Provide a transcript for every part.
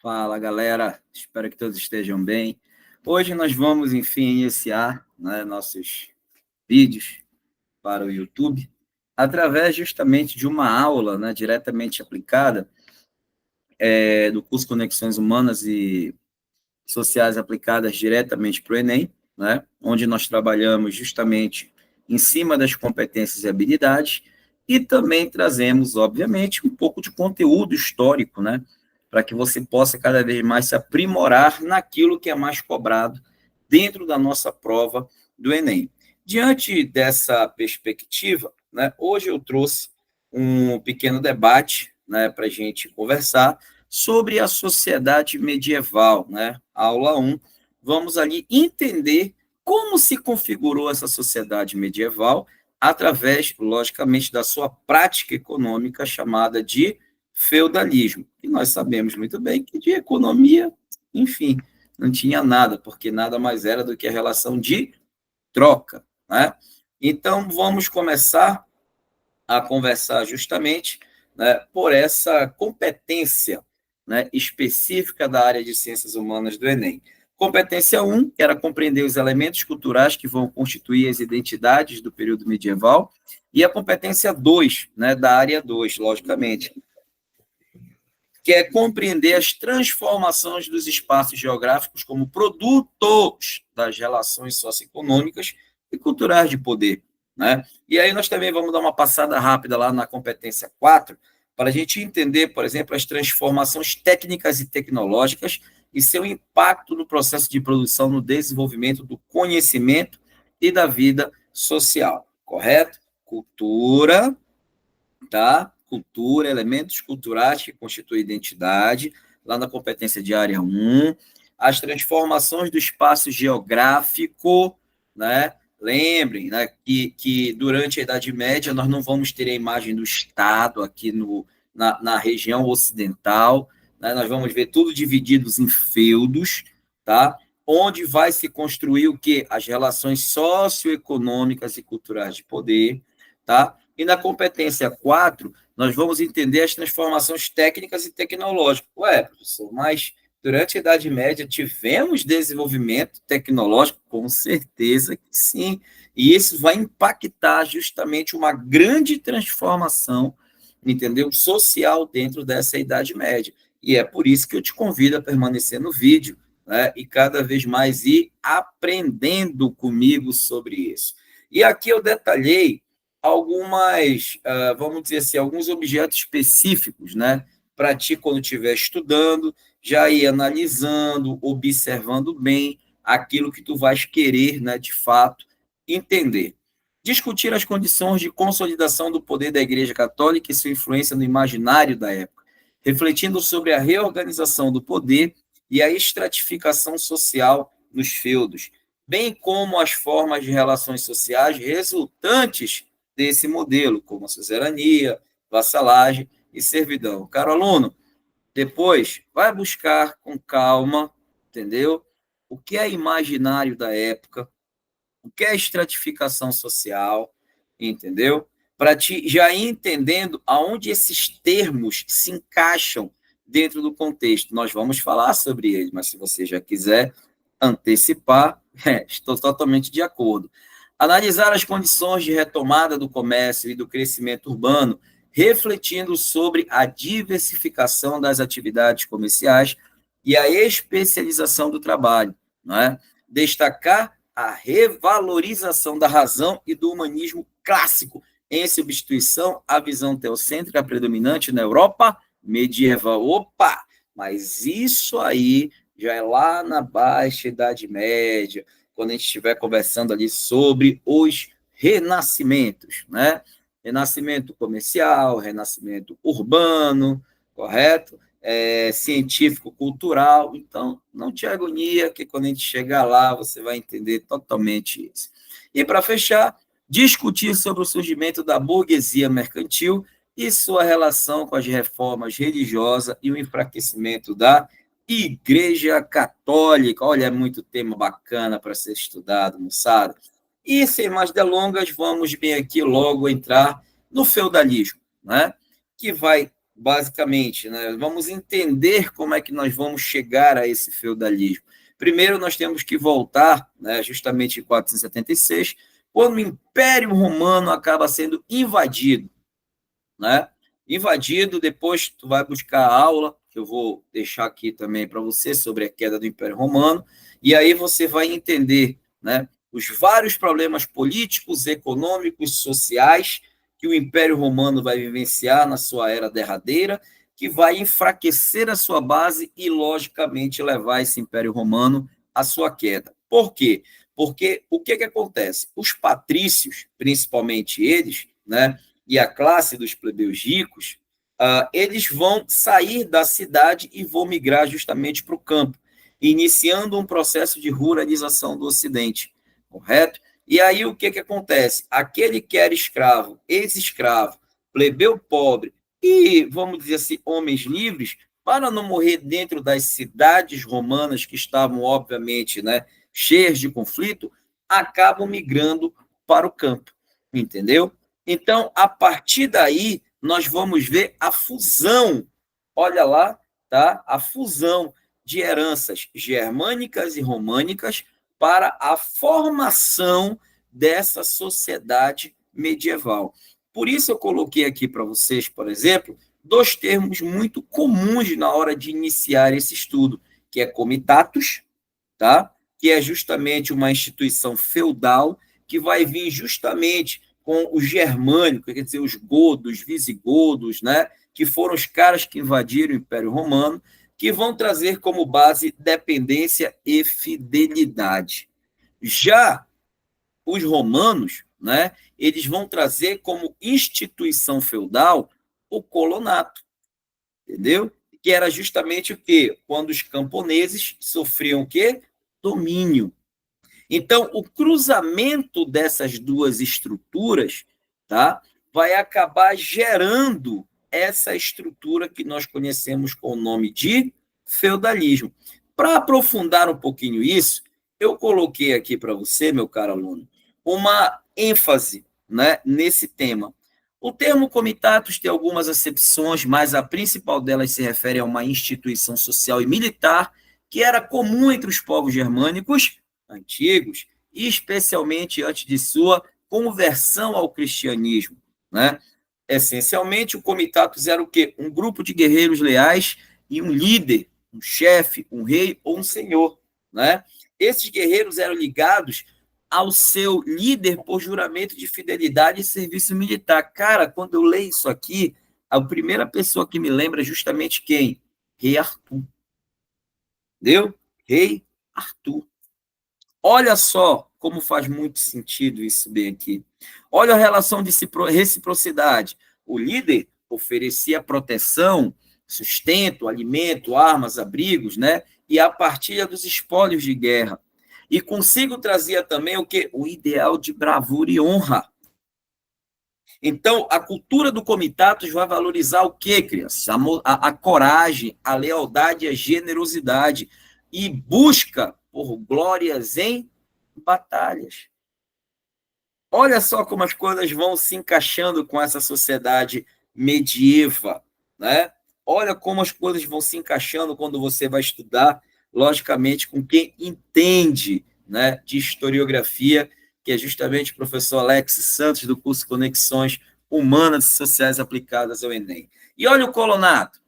Fala, galera. Espero que todos estejam bem. Hoje nós vamos, enfim, iniciar, nossos vídeos para o YouTube através justamente de uma aula, diretamente aplicada do curso Conexões Humanas e Sociais aplicadas diretamente para o Enem, onde nós trabalhamos justamente em cima das competências e habilidades e também trazemos, obviamente, um pouco de conteúdo histórico, para que você possa cada vez mais se aprimorar naquilo que é mais cobrado dentro da nossa prova do Enem. Diante dessa perspectiva, hoje eu trouxe um pequeno debate para a gente conversar sobre a sociedade medieval, Aula 1. Vamos ali entender como se configurou essa sociedade medieval através, logicamente, da sua prática econômica chamada de feudalismo. E nós sabemos muito bem que de economia, enfim, não tinha nada, porque nada mais era do que a relação de troca, Então, vamos começar a conversar justamente por essa competência específica da área de ciências humanas do Enem. Competência 1 era compreender os elementos culturais que vão constituir as identidades do período medieval, e a competência 2, da área 2, logicamente, que é compreender as transformações dos espaços geográficos como produtos das relações socioeconômicas e culturais de poder. E aí nós também vamos dar uma passada rápida lá na competência 4, para a gente entender, por exemplo, as transformações técnicas e tecnológicas e seu impacto no processo de produção, no desenvolvimento do conhecimento e da vida social, correto? Cultura, tá? Cultura, elementos culturais que constituem identidade, lá na competência de área 1, as transformações do espaço geográfico, Lembrem que durante a Idade Média nós não vamos ter a imagem do Estado aqui na região ocidental, nós vamos ver tudo divididos em feudos, tá? Onde vai se construir o quê? As relações socioeconômicas e culturais de poder, tá? E na competência 4, nós vamos entender as transformações técnicas e tecnológicas. Ué, professor, mas durante a Idade Média tivemos desenvolvimento tecnológico? Com certeza que sim. E isso vai impactar justamente uma grande transformação, entendeu? Social dentro dessa Idade Média. E é por isso que eu te convido a permanecer no vídeo, e cada vez mais ir aprendendo comigo sobre isso. E aqui eu detalhei algumas, vamos dizer assim, alguns objetos específicos, para ti quando estiver estudando, já ir analisando, observando bem aquilo que tu vais querer, de fato, entender. Discutir as condições de consolidação do poder da Igreja Católica e sua influência no imaginário da época, refletindo sobre a reorganização do poder e a estratificação social nos feudos, bem como as formas de relações sociais resultantes desse modelo, como a suzerania, vassalagem e servidão. Caro aluno, depois vai buscar com calma, entendeu? O que é imaginário da época, o que é estratificação social, entendeu? Para ti já ir entendendo aonde esses termos se encaixam dentro do contexto. Nós vamos falar sobre eles, mas se você já quiser antecipar, estou totalmente de acordo. Analisar as condições de retomada do comércio e do crescimento urbano, refletindo sobre a diversificação das atividades comerciais e a especialização do trabalho, Destacar a revalorização da razão e do humanismo clássico, em substituição à visão teocêntrica predominante na Europa medieval. Opa! Mas isso aí já é lá na Baixa Idade Média, quando a gente estiver conversando ali sobre os renascimentos, Renascimento comercial, renascimento urbano, correto? Científico-cultural. Então, não te agonia, que quando a gente chegar lá, você vai entender totalmente isso. E, para fechar, discutir sobre o surgimento da burguesia mercantil e sua relação com as reformas religiosas e o enfraquecimento da Igreja Católica. Olha, é muito tema bacana para ser estudado, moçada. E, sem mais delongas, vamos bem aqui logo entrar no feudalismo, que vai basicamente, né? Vamos entender como é que nós vamos chegar a esse feudalismo. Primeiro, nós temos que voltar, né, justamente em 476, quando o Império Romano acaba sendo invadido, né? Invadido, depois tu vai buscar a aula, que eu vou deixar aqui também para você, sobre a queda do Império Romano, e aí você vai entender, né, os vários problemas políticos, econômicos, sociais que o Império Romano vai vivenciar na sua era derradeira, que vai enfraquecer a sua base e, logicamente, levar esse Império Romano à sua queda. Por quê? Porque o que acontece? Os patrícios, principalmente eles, né, e a classe dos plebeus ricos, eles vão sair da cidade e vão migrar justamente para o campo, iniciando um processo de ruralização do Ocidente, correto? E aí o que acontece? Aquele que era escravo, ex-escravo, plebeu pobre e, vamos dizer assim, homens livres, para não morrer dentro das cidades romanas que estavam, obviamente, né, cheias de conflito, acabam migrando para o campo, entendeu? Então, a partir daí, nós vamos ver a fusão, olha lá, tá? A fusão de heranças germânicas e românicas para a formação dessa sociedade medieval. Por isso eu coloquei aqui para vocês, por exemplo, dois termos muito comuns na hora de iniciar esse estudo, que é comitatus, tá? Que é justamente uma instituição feudal que vai vir justamente com os germânicos, quer dizer, os godos, visigodos, né? Que foram os caras que invadiram o Império Romano, que vão trazer como base dependência e fidelidade. Já os romanos, né? Eles vão trazer como instituição feudal o colonato, entendeu? Que era justamente o quê? Quando os camponeses sofriam o quê? Domínio. Então, o cruzamento dessas duas estruturas, tá, vai acabar gerando essa estrutura que nós conhecemos com o nome de feudalismo. Para aprofundar um pouquinho isso, eu coloquei aqui para você, meu caro aluno, uma ênfase, né, nesse tema. O termo comitatus tem algumas acepções, mas a principal delas se refere a uma instituição social e militar que era comum entre os povos germânicos antigos, e especialmente antes de sua conversão ao cristianismo, né? Essencialmente, o comitatus era o quê? Um grupo de guerreiros leais e um líder, um chefe, um rei ou um senhor, né? Esses guerreiros eram ligados ao seu líder por juramento de fidelidade e serviço militar. Cara, quando eu leio isso aqui, a primeira pessoa que me lembra é justamente quem? Rei Arthur. Entendeu? Rei Arthur. Olha só como faz muito sentido isso bem aqui. Olha a relação de reciprocidade. O líder oferecia proteção, sustento, alimento, armas, abrigos, né? E a partilha dos espólios de guerra. E consigo trazia também o quê? O ideal de bravura e honra. Então, a cultura do comitatus vai valorizar o quê, crianças? A coragem, a lealdade e a generosidade. E busca por glórias em batalhas. Olha só como as coisas vão se encaixando com essa sociedade medieval, né? Olha como as coisas vão se encaixando quando você vai estudar, logicamente, com quem entende, né, de historiografia, que é justamente o professor Alex Santos, do curso Conexões Humanas e Sociais Aplicadas ao Enem. E olha o colonato,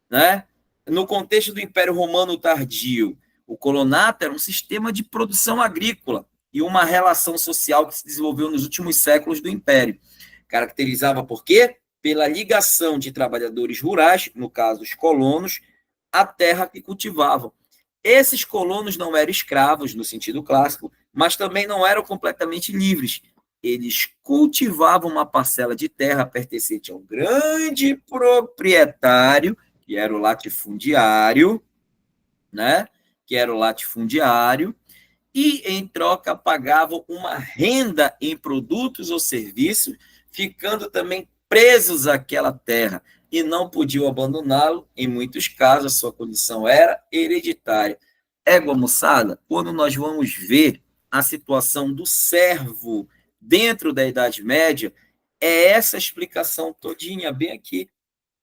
né? No contexto do Império Romano tardio, o colonato era um sistema de produção agrícola e uma relação social que se desenvolveu nos últimos séculos do Império. Caracterizava por quê? Pela ligação de trabalhadores rurais, no caso os colonos, à terra que cultivavam. Esses colonos não eram escravos no sentido clássico, mas também não eram completamente livres. Eles cultivavam uma parcela de terra pertencente a um grande proprietário, que era o latifundiário, né? Que era o latifundiário, e, em troca, pagavam uma renda em produtos ou serviços, ficando também presos àquela terra e não podiam abandoná-lo. Em muitos casos, a sua condição era hereditária. Égua, moçada, quando nós vamos ver a situação do servo dentro da Idade Média, é essa explicação todinha bem aqui.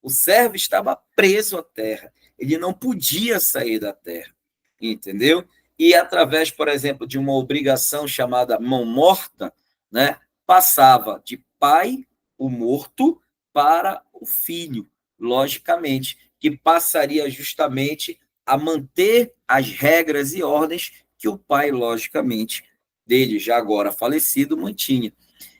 O servo estava preso à terra. Ele não podia sair da terra, entendeu? E através, por exemplo, de uma obrigação chamada mão morta, né, passava de pai, o morto, para o filho, logicamente, que passaria justamente a manter as regras e ordens que o pai, logicamente, dele, já agora falecido, mantinha.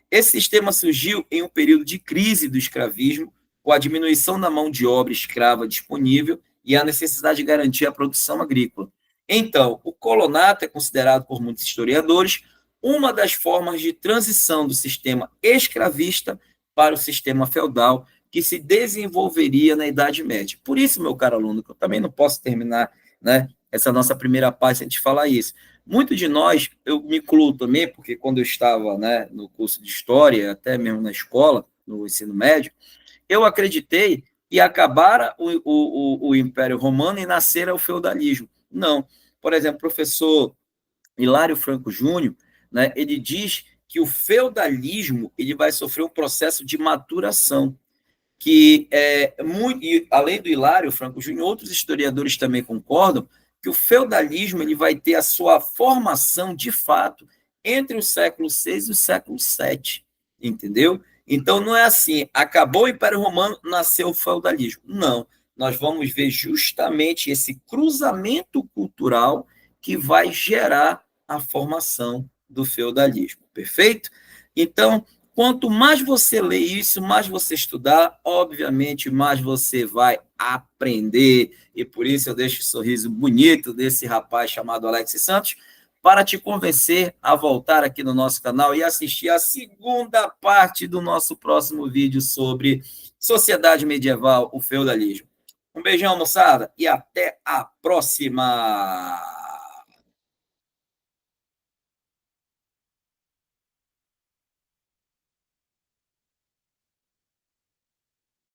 Esse sistema surgiu em um período de crise do escravismo, com a diminuição da mão de obra escrava disponível e a necessidade de garantir a produção agrícola. Então, o colonato é considerado por muitos historiadores uma das formas de transição do sistema escravista para o sistema feudal que se desenvolveria na Idade Média. Por isso, meu caro aluno, que eu também não posso terminar, né, essa nossa primeira parte sem te falar isso. Muito de nós, eu me incluo também, porque quando eu estava, né, no curso de História, até mesmo na escola, no ensino médio, eu acreditei que acabara o Império Romano e nascera o feudalismo. Não. Por exemplo, o professor Hilário Franco Júnior, né, ele diz que o feudalismo ele vai sofrer um processo de maturação, que muito, e além do Hilário Franco Júnior, outros historiadores também concordam que o feudalismo ele vai ter a sua formação de fato entre o século VI e o século VII, entendeu? Então não é assim, acabou o Império Romano, nasceu o feudalismo. Não, nós vamos ver justamente esse cruzamento cultural que vai gerar a formação do feudalismo, perfeito? Então, quanto mais você lê isso, mais você estudar, obviamente, mais você vai aprender. E por isso eu deixo o sorriso bonito desse rapaz chamado Alex Santos, para te convencer a voltar aqui no nosso canal e assistir a segunda parte do nosso próximo vídeo sobre sociedade medieval, o feudalismo. Um beijão, moçada, e até a próxima!